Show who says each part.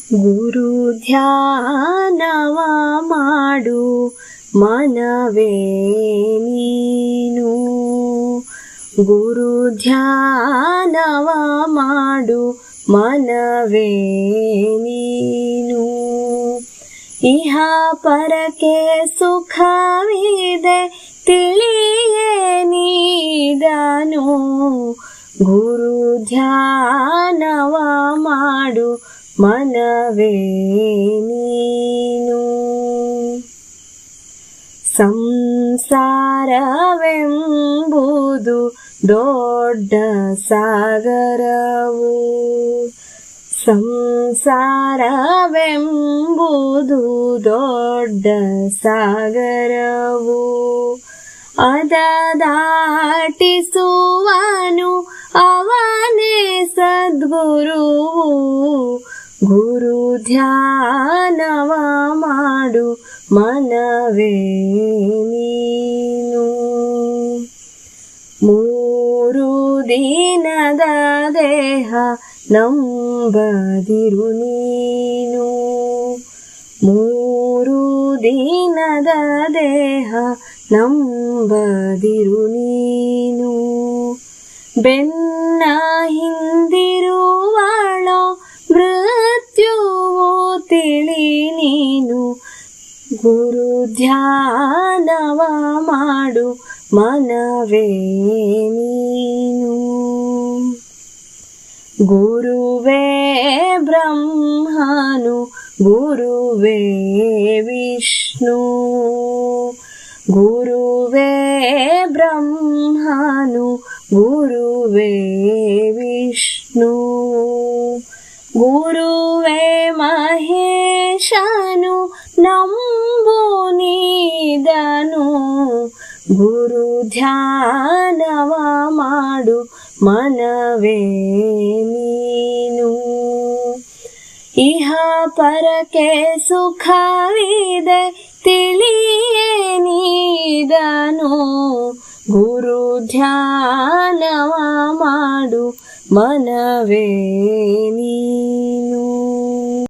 Speaker 1: ಗುರು ಧ್ಯಾನವ ಮಾಡು ಮನವೇ ನೀನು. ಗುರು ಧ್ಯಾನವ ಮಾಡು ಮನವೇ ನೀನು. ಇಹ ಪರಕ್ಕೆ ಸುಖವಿದೆ ತಿಳಿಯೇ ನೀದನು. ಗುರು ಧ್ಯಾನವ ಮಾಡು ಮನವೇ ನೀನು. ಸಂಸಾರವೆಂಬುದು ದೊಡ್ಡ ಸಾಗರವು. ಸಂಸಾರವೆಂಬುದು ದೊಡ್ಡ ಸಾಗರವು. ಅದ ದಾಟಿಸುವನು ಅವನೇ ಸದ್ಗುರುವು. ಗುರು ಧ್ಯಾನವ ಮಾಡು ಮನವೇ ನೀನು. 3 ದಿನದ ದೇಹ ನಂಬದಿರು ನೀನು. 3 ದಿನದ ದೇಹ ನಂಬದಿರು ನೀನು. ಬೆನ್ನ ಹಿಂದಿರುವಳೋ ಮೃತ್ಯುವು ತಿಳಿ ನೀನು. ಗುರು ಧ್ಯಾನವ ಮಾಡು ಮನವೇ ನೀನು. ಗುರುವೇ ಬ್ರಹ್ಮನು ಗುರುವೇ ವಿಷ್ಣು. ಗುರುವೇ ಬ್ರಹ್ಮನು ಗುರುವೇ ವಿಷ್ಣು. ಗುರುವೇ ಮಹೇಶನು ನಂಬು ನೀದನು. ಗುರು ಧ್ಯಾನವ ಮಾಡು ಮನವೇ ನೀನು. ಇಹ ಪರಕ್ಕೆ ಸುಖವಿದೆ ತಿಳಿಯೇ ನೀದನು. ಗುರು ಧ್ಯಾನವ ಮಾಡು ಮನವೇ ನೀನು.